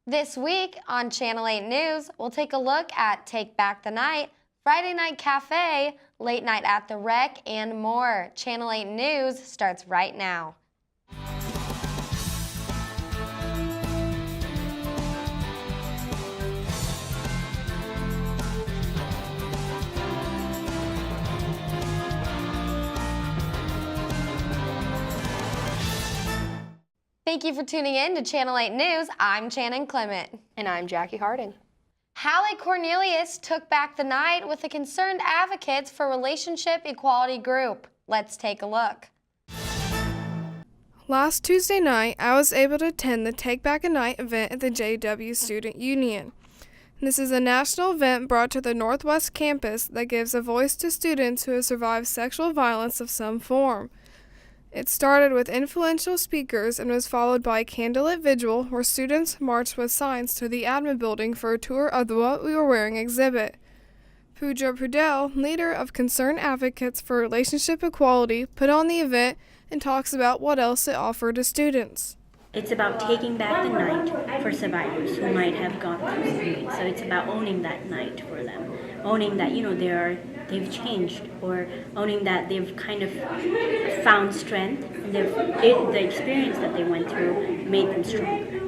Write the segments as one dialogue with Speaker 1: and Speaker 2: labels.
Speaker 1: This week on Channel 8 News, we'll take a look at Take Back the Night, Friday Night Cafe, Late Night at the Rec, and more. Channel 8 News starts right now. Thank you for tuning in to Channel 8 News. I'm Shannon Clement.
Speaker 2: And I'm Jackie Harding.
Speaker 1: Hallie Cornelius took back the night with the Concerned Advocates for Relationship Equality group. Let's take a look.
Speaker 3: Last Tuesday night, I was able to attend the Take Back a Night event at the JW Student Union. This is a national event brought to the Northwest campus that gives a voice to students who have survived sexual violence of some form. It started with influential speakers and was followed by a candlelit vigil where students marched with signs to the admin building for a tour of the What We Were Wearing exhibit. Pooja Prudel, leader of Concerned Advocates for Relationship Equality, put on the event and talks about what else it offered to students.
Speaker 4: It's about taking back the night for survivors who might have gone through something. So it's about owning that night for them, owning that they've changed, or owning that they've kind of found strength, and the experience that they went through made them stronger.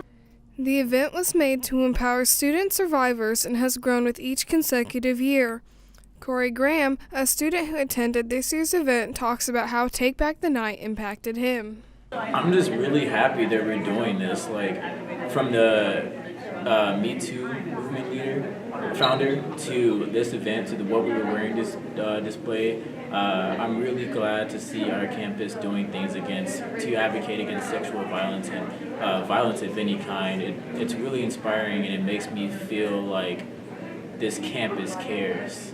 Speaker 3: The event was made to empower student survivors and has grown with each consecutive year. Corey Graham, a student who attended this year's event, talks about how Take Back the Night impacted him.
Speaker 5: I'm just really happy that we're doing this, from the Me Too movement founder to this event, to the What We Were Wearing display. I'm really glad to see our campus doing things to advocate against sexual violence and violence of any kind. It's really inspiring, and it makes me feel like this campus cares.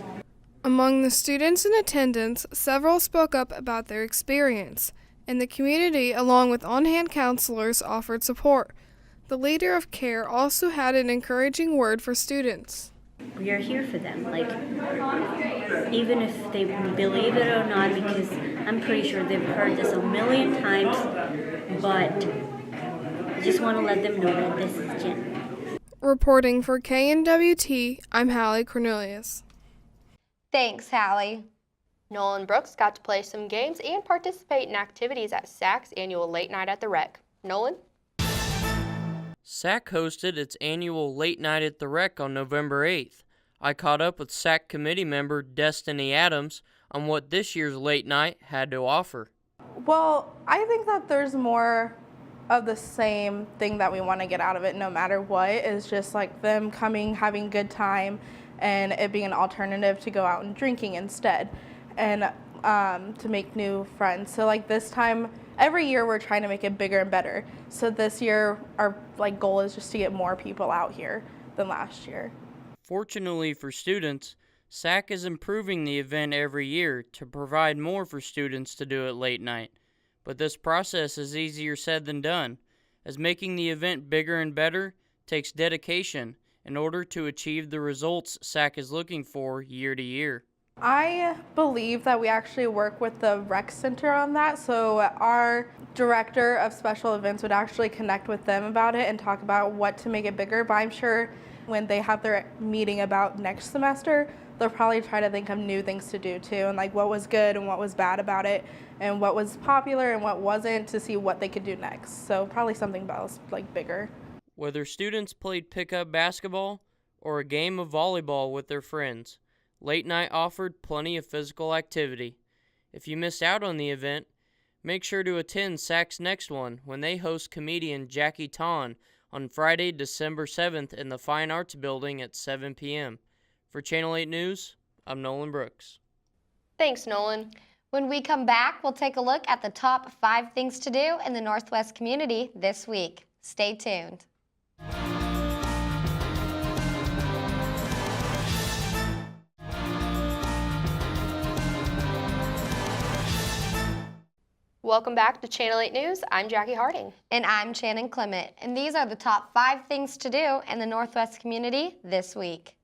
Speaker 3: Among the students in attendance, several spoke up about their experience, and the community, along with on-hand counselors, offered support. The leader of CARE also had an encouraging word for students.
Speaker 4: We are here for them, even if they believe it or not, because I'm pretty sure they've heard this a million times, but I just want to let them know that this is Jen.
Speaker 3: Reporting for KNWT, I'm Hallie Cornelius.
Speaker 1: Thanks, Hallie.
Speaker 2: Nolan Brooks got to play some games and participate in activities at SAC's annual Late Night at the Rec. Nolan?
Speaker 6: SAC hosted its annual Late Night at the Rec on November 8th. I caught up with SAC committee member Destiny Adams on what this year's Late Night had to offer.
Speaker 7: Well, I think that there's more of the same thing that we want to get out of it no matter what. Is just like them coming, having a good time, and it being an alternative to go out and drinking instead, and to make new friends. So this time, every year we're trying to make it bigger and better. So this year our goal is just to get more people out here than last year.
Speaker 6: Fortunately for students, SAC is improving the event every year to provide more for students to do at late night. But this process is easier said than done, as making the event bigger and better takes dedication in order to achieve the results SAC is looking for year to year.
Speaker 7: I believe that we actually work with the rec center on that, so our director of special events would actually connect with them about it and talk about what to make it bigger. But I'm sure when they have their meeting about next semester, they'll probably try to think of new things to do too, and what was good and what was bad about it, and what was popular and what wasn't, to see what they could do next. So probably something else bigger.
Speaker 6: Whether students played pickup basketball or a game of volleyball with their friends, Late Night offered plenty of physical activity. If you missed out on the event, make sure to attend SAC's next one when they host comedian Jackie Ton on Friday, December 7th in the Fine Arts Building at 7 p.m. For Channel 8 News, I'm Nolan Brooks.
Speaker 2: Thanks, Nolan.
Speaker 1: When we come back, we'll take a look at the top 5 things to do in the Northwest community this week. Stay tuned.
Speaker 2: Welcome back to Channel 8 News. I'm Jackie Harding.
Speaker 1: And I'm Shannon Clement. And these are the top 5 things to do in the Northwest community this week.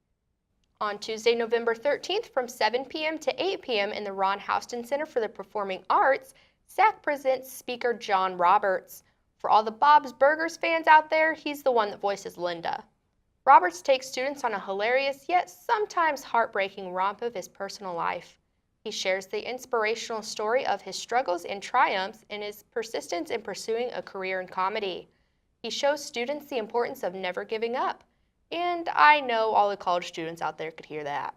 Speaker 2: On Tuesday, November 13th from 7 p.m. to 8 p.m. in the Ron Houston Center for the Performing Arts, SAC presents speaker John Roberts. For all the Bob's Burgers fans out there, he's the one that voices Linda. Roberts takes students on a hilarious yet sometimes heartbreaking romp of his personal life. He shares the inspirational story of his struggles and triumphs and his persistence in pursuing a career in comedy. He shows students the importance of never giving up. And I know all the college students out there could hear that.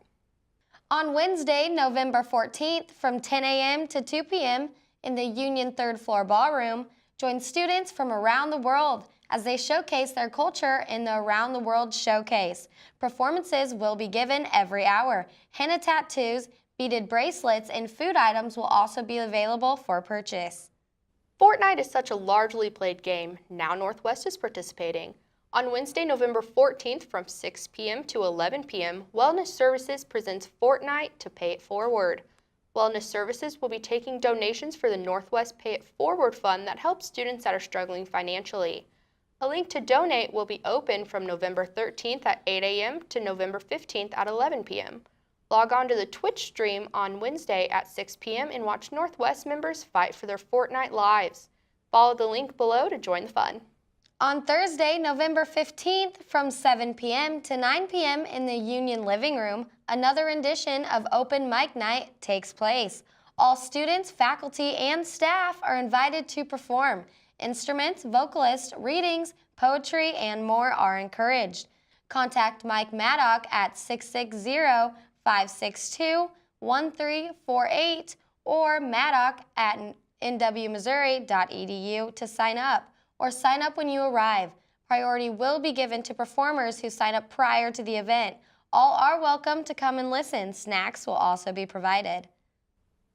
Speaker 1: On Wednesday, November 14th, from 10 a.m. to 2 p.m. in the Union Third Floor Ballroom, join students from around the world as they showcase their culture in the Around the World Showcase. Performances will be given every hour. Henna tattoos, beaded bracelets, and food items will also be available for purchase.
Speaker 2: Fortnite is such a largely played game. Now Northwest is participating. On Wednesday, November 14th from 6 p.m. to 11 p.m., Wellness Services presents Fortnite to Pay It Forward. Wellness Services will be taking donations for the Northwest Pay It Forward Fund that helps students that are struggling financially. A link to donate will be open from November 13th at 8 a.m. to November 15th at 11 p.m. Log on to the Twitch stream on Wednesday at 6 p.m. and watch Northwest members fight for their Fortnite lives. Follow the link below to join the fun.
Speaker 1: On Thursday, November 15th, from 7 p.m. to 9 p.m. in the Union Living Room, another edition of Open Mic Night takes place. All students, faculty, and staff are invited to perform. Instruments, vocalists, readings, poetry, and more are encouraged. Contact Mike Maddock at 660-562-1348 or maddock@nwmissouri.edu to sign up, or sign up when you arrive. Priority will be given to performers who sign up prior to the event. All are welcome to come and listen. Snacks will also be provided.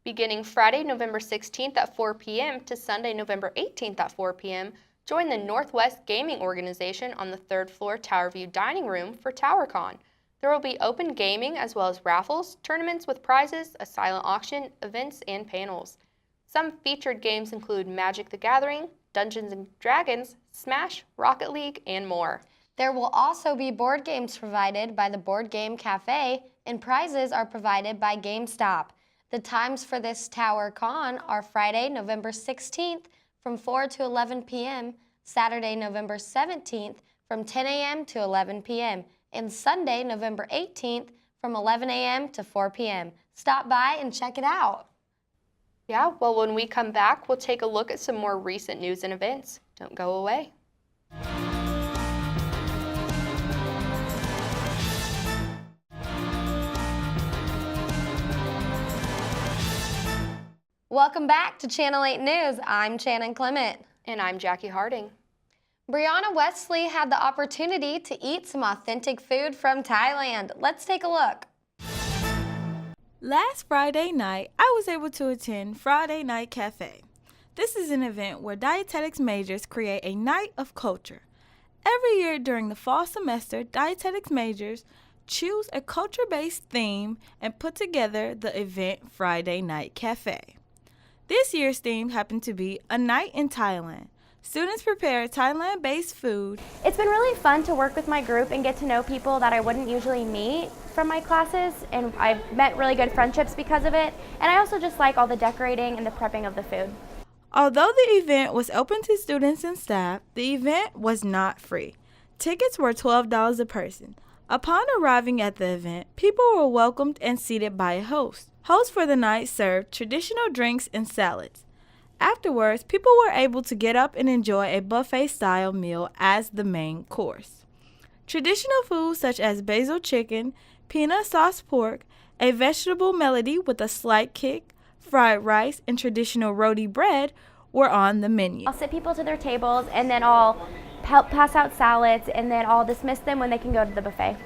Speaker 2: Beginning Friday, November 16th at 4 p.m. to Sunday, November 18th at 4 p.m., join the Northwest Gaming Organization on the third floor Tower View Dining Room for TowerCon. There will be open gaming as well as raffles, tournaments with prizes, a silent auction, events, and panels. Some featured games include Magic the Gathering, Dungeons & Dragons, Smash, Rocket League, and more.
Speaker 1: There will also be board games provided by the Board Game Cafe, and prizes are provided by GameStop. The times for this TowerCon are Friday, November 16th from 4 to 11 p.m., Saturday, November 17th from 10 a.m. to 11 p.m., and Sunday, November 18th from 11 a.m. to 4 p.m. Stop by and check it out.
Speaker 2: Yeah, well, when we come back, we'll take a look at some more recent news and events. Don't go away.
Speaker 1: Welcome back to Channel 8 News. I'm Shannon Clement.
Speaker 2: And I'm Jackie Harding.
Speaker 1: Brianna Wesley had the opportunity to eat some authentic food from Thailand. Let's take a look.
Speaker 8: Last Friday night, I was able to attend Friday Night Cafe. This is an event where dietetics majors create a night of culture. Every year during the fall semester, dietetics majors choose a culture-based theme and put together the event Friday Night Cafe. This year's theme happened to be A Night in Thailand. Students prepare Thailand-based food.
Speaker 9: It's been really fun to work with my group and get to know people that I wouldn't usually meet from my classes, and I've met really good friendships because of it. And I also just like all the decorating and the prepping of the food.
Speaker 8: Although the event was open to students and staff, the event was not free. Tickets were $12 a person. Upon arriving at the event, people were welcomed and seated by a host. Hosts for the night served traditional drinks and salads. Afterwards, people were able to get up and enjoy a buffet-style meal as the main course. Traditional foods such as basil chicken, peanut sauce pork, a vegetable melody with a slight kick, fried rice, and traditional roti bread were on the menu.
Speaker 9: I'll sit people to their tables, and then I'll help pass out salads, and then I'll dismiss them when they can go to the buffet.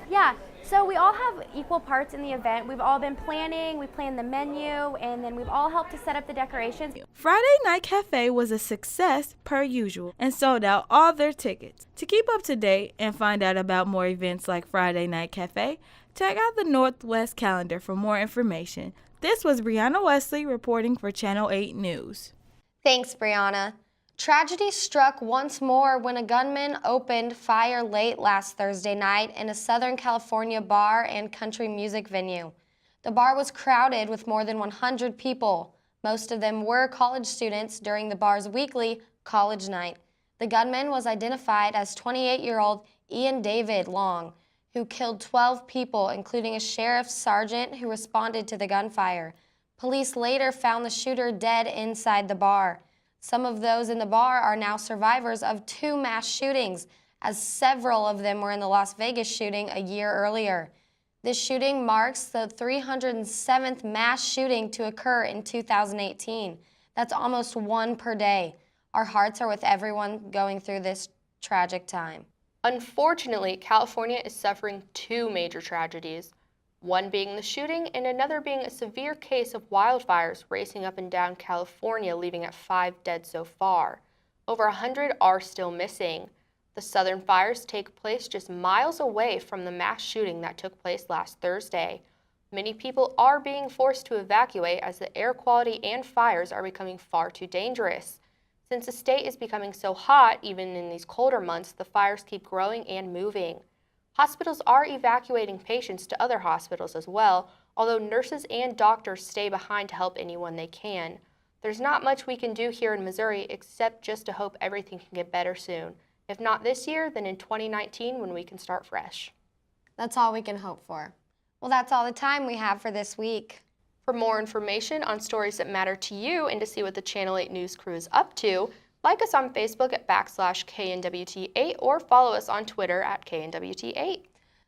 Speaker 9: Yeah, so we all have equal parts in the event. We've all been planning, we planned the menu, and then we've all helped to set up the decorations.
Speaker 8: Friday Night Cafe was a success per usual and sold out all their tickets. To keep up to date and find out about more events like Friday Night Cafe, check out the Northwest calendar for more information. This was Brianna Wesley reporting for Channel 8 News.
Speaker 1: Thanks, Brianna. Tragedy struck once more when a gunman opened fire late last Thursday night in a Southern California bar and country music venue. The bar was crowded with more than 100 people. Most of them were college students during the bar's weekly college night. The gunman was identified as 28-year-old Ian David Long, who killed 12 people, including a sheriff's sergeant who responded to the gunfire. Police later found the shooter dead inside the bar. Some of those in the bar are now survivors of 2 mass shootings, as several of them were in the Las Vegas shooting a year earlier. This shooting marks the 307th mass shooting to occur in 2018. That's almost 1 per day. Our hearts are with everyone going through this tragic time.
Speaker 2: Unfortunately, California is suffering 2 major tragedies, one being the shooting and another being a severe case of wildfires racing up and down California, leaving at 5 dead so far. Over 100 are still missing. The southern fires take place just miles away from the mass shooting that took place last Thursday. Many people are being forced to evacuate as the air quality and fires are becoming far too dangerous. Since the state is becoming so hot, even in these colder months, the fires keep growing and moving. Hospitals are evacuating patients to other hospitals as well, although nurses and doctors stay behind to help anyone they can. There's not much we can do here in Missouri except just to hope everything can get better soon. If not this year, then in 2019 when we can start fresh.
Speaker 1: That's all we can hope for. Well, that's all the time we have for this week.
Speaker 2: For more information on stories that matter to you and to see what the Channel 8 News crew is up to, like us on Facebook at /KNWT8 or follow us on Twitter at KNWT8.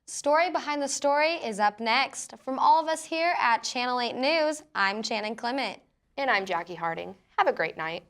Speaker 1: Story Behind the Story is up next. From all of us here at Channel 8 News, I'm Shannon Clement.
Speaker 2: And I'm Jackie Harding. Have a great night.